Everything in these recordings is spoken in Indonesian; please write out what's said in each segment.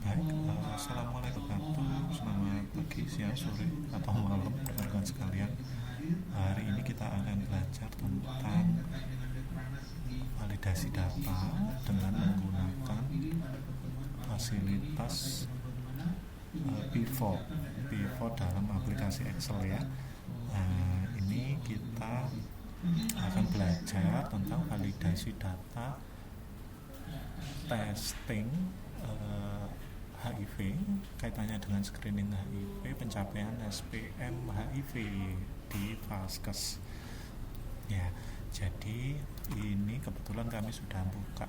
Baik, assalamualaikum warahmatullahi wabarakatuh. Selamat pagi, siang, sore, atau malam, rekan-rekan sekalian. Hari ini kita akan belajar tentang validasi data dengan menggunakan fasilitas pivot dalam aplikasi Excel ya. Ini kita akan belajar tentang validasi data testing HIV, kaitannya dengan screening HIV, pencapaian SPM HIV di Vaskes. Ya, jadi ini kebetulan kami sudah buka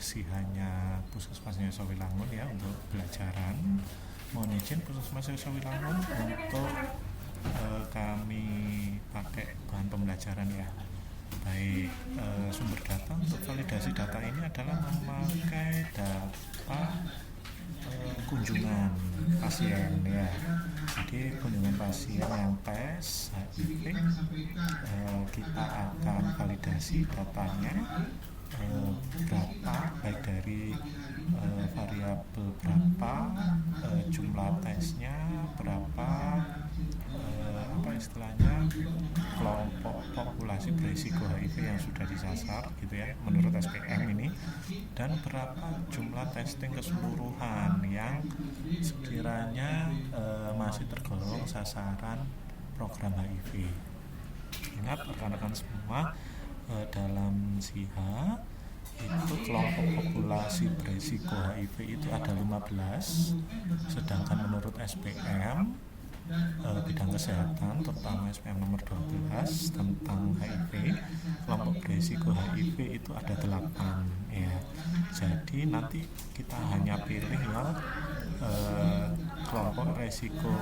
SIHA-nya Puskesmasnya Sawilangun ya untuk belajaran. Mohon izin Puskesmasnya Sawilangun untuk kami pakai bahan pembelajaran ya. Baik, sumber data untuk validasi data ini adalah memakai data kunjungan pasien ya. Jadi kunjungan pasien yang tes HIV, kita akan validasi datanya berapa, baik dari variabel berapa, jumlah tesnya berapa, istilahnya kelompok populasi berisiko HIV yang sudah disasar gitu ya menurut SPM ini, dan berapa jumlah testing keseluruhan yang sekiranya masih tergolong sasaran program HIV. Ingat rekan-rekan semua, dalam SIHA itu kelompok populasi berisiko HIV itu ada 15, sedangkan menurut SPM bidang kesehatan terutama SPM nomor 12 tentang HIV, kelompok berisiko HIV itu ada 8 ya. Jadi nanti kita hanya pilih yang kelompok resiko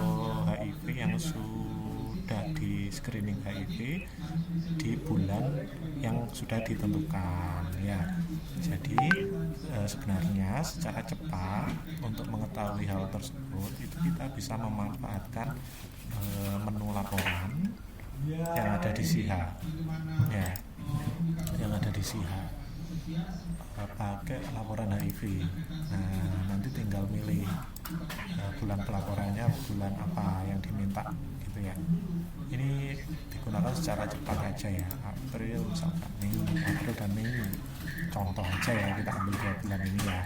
HIV yang sudah di screening HIV di bulan yang sudah ditentukan ya. Jadi sebenarnya secara cepat untuk mengetahui hal tersebut itu kita bisa memanfaatkan menu laporan yang ada di SIHA ya, yang ada di SIHA pakai laporan HIV. Nah, nanti tinggal milih bulan pelaporannya bulan apa yang diminta gitu ya. Ini digunakan secara cepat aja ya, April misalkan April dan Mei contoh aja ya, kita ambil 2 bulan ini ya,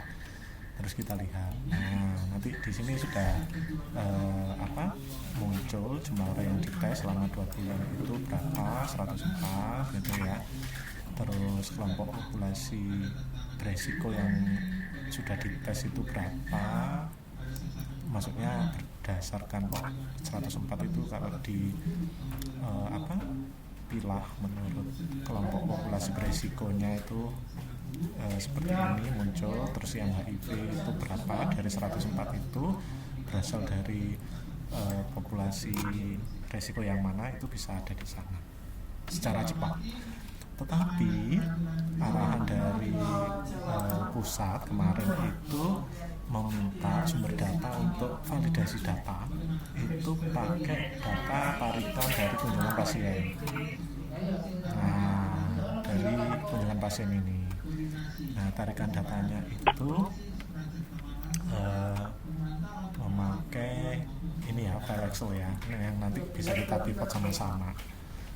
terus kita lihat. Nah, nanti di sini sudah muncul jumlah orang yang dites selama 2 bulan itu berapa, 104 gitu ya. Terus kelompok populasi beresiko yang sudah dites itu berapa, maksudnya berdasarkan 104 itu kalau di pilah menurut kelompok populasi beresikonya itu seperti ini muncul. Terus yang HIV itu berapa dari 104 itu berasal dari populasi resiko yang mana, itu bisa ada di sana secara cepat. Tetapi arahan dari pusat kemarin itu meminta sumber data untuk validasi data itu pakai data tarikan dari kunjungan pasien. Nah, dari kunjungan pasien ini, nah tarikan datanya itu memakai ini ya, file Excel ya, yang nanti bisa kita pivot sama-sama.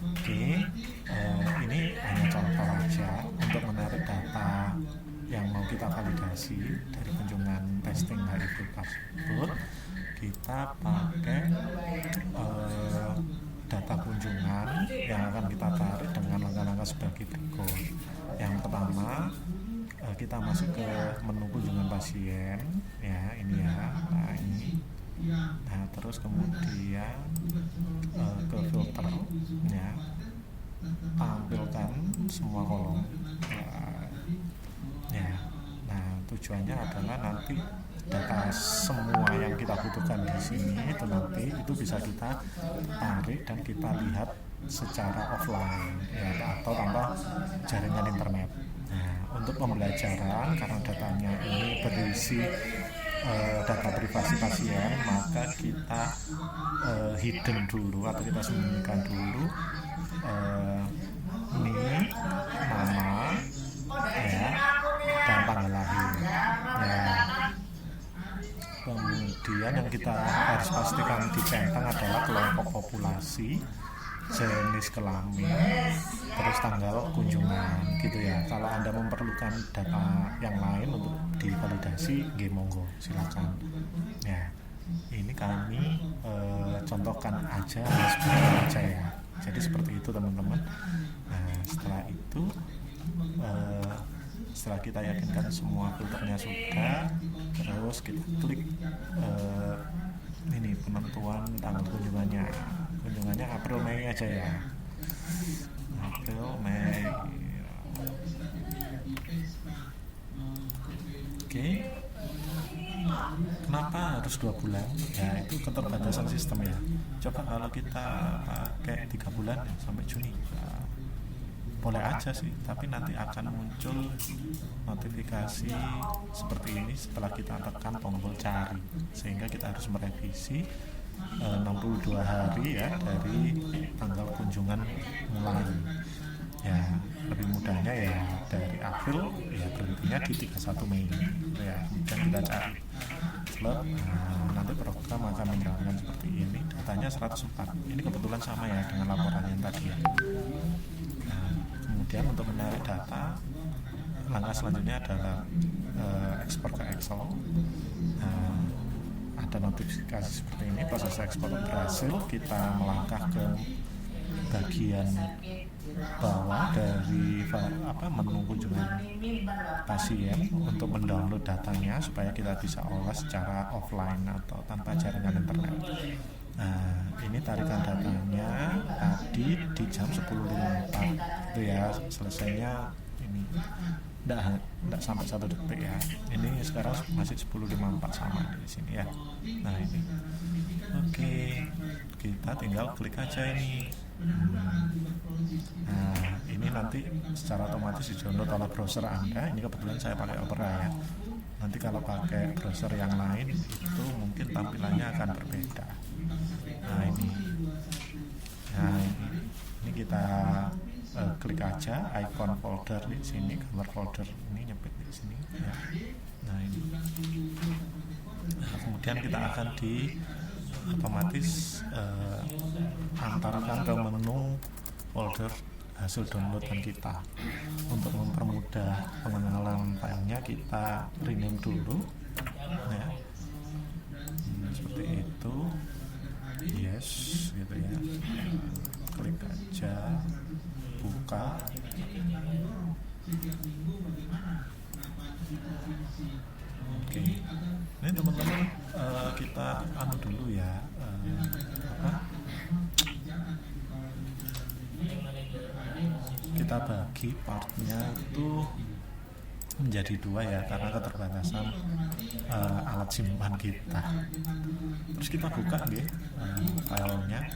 Oke, ini hanya contoh aja untuk menarik data yang mau kita validasi dari kunjungan testing HIV tersebut. Kita pakai data kunjungan yang akan kita tarik dengan langkah-langkah sebagai berikut. Yang pertama, kita masuk ke menu kunjungan pasien ya, ini ya. Nah, ini. Nah, terus kemudian ke filter ya, tampilkan semua kolom ya. Nah, tujuannya adalah nanti data semua yang kita butuhkan di sini itu nanti itu bisa kita tarik dan kita lihat secara offline ya, atau tanpa jaringan internet. Nah, untuk pembelajaran karena datanya ini berisi data privasi pasien, maka kita hidden dulu atau kita sembunyikan dulu ini nama ya dan tanggal lahir ya. Kemudian yang kita harus pastikan dicentang adalah kelompok populasi, jenis kelamin, terus tanggal kunjungan gitu ya. Kalau Anda memerlukan data yang lain untuk divalidasi, monggo silakan. Ya, ini kami contohkan aja ya. Jadi seperti itu teman-teman. Nah, setelah itu setelah kita yakinkan semua filternya sudah, terus kita klik ini penentuan tanggal kunjungannya April Mei aja ya, April Mei. Oke. Kenapa harus 2 bulan? Ya itu keterbatasan sistem ya. Coba kalau kita pakai 3 bulan sampai Juni, nah, boleh aja sih, tapi nanti akan muncul notifikasi seperti ini setelah kita tekan tombol cari, sehingga kita harus merevisi 62 hari ya dari tanggal kunjungan mulai. Ya lebih mudahnya ya dari April ya berhentinya di 31 Mei ya, kemudian kita cari nah, nanti program akan menerangkan seperti ini. Datanya 104, ini kebetulan sama ya dengan laporan yang tadi ya. Nah, kemudian untuk menarik data, langkah selanjutnya adalah ekspor ke Excel. Nah, ada notifikasi seperti ini, proses ekspor berhasil. Kita melangkah ke bagian bawah dari menu kunjungan pasien untuk mendownload datanya supaya kita bisa olah secara offline atau tanpa jaringan internet. Nah, ini tarikan datanya tadi di jam 10.54 itu ya, selesainya ini enggak sampai 1 detik ya. Ini sekarang masih 10.54 sama di sini ya. Nah ini oke, kita tinggal klik aja ini. Nah ini nanti secara otomatis di-download oleh browser Anda. Ini kebetulan saya pakai Opera ya. Nanti kalau pakai browser yang lain itu mungkin tampilannya akan berbeda. Nah ini kita klik aja icon folder di sini, gambar folder ini nyepit di sini ya. Nah ini, nah, kemudian kita akan otomatis antarkan ke menu folder hasil downloadan kita. Untuk mempermudah pengenalan filenya, kita rename dulu ya, seperti itu. Yes gitu ya, klik aja, buka. Oke, ini teman-teman kita dulu ya, kita bagi partnya itu menjadi 2 ya, karena keterbatasan alat simpan kita. Terus kita buka nih filenya.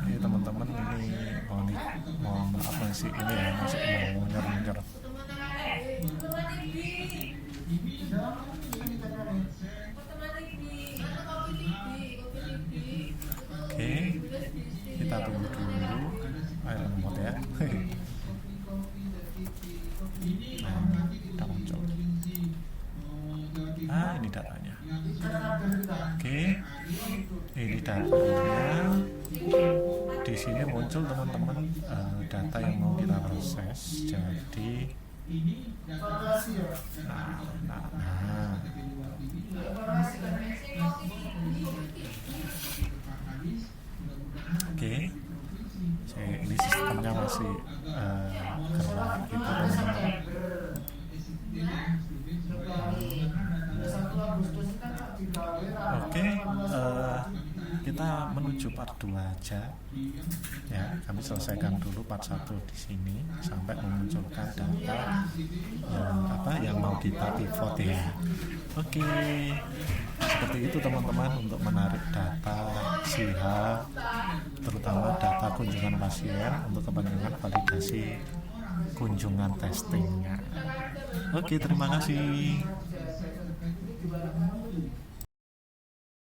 Ini teman-teman, ini mau apa sih ini ya, masih mau nyer-nyer. Oke, kita tunggu dulu air remote ya. Nah, udah muncul. Nah, ini datanya. Oke, ini datanya. Di sini muncul teman-teman data yang mau kita proses. Jadi, Oke, ini sistemnya masih gerak gitu teman-teman. Oke, kita menuju part 2 aja ya. Kami selesaikan dulu part 1 di sini sampai memunculkan data yang mau kita pivot ya. Oke, seperti itu teman-teman untuk menarik data SIHA, terutama data kunjungan pasien untuk kepentingan validasi kunjungan testingnya. Oke, terima kasih.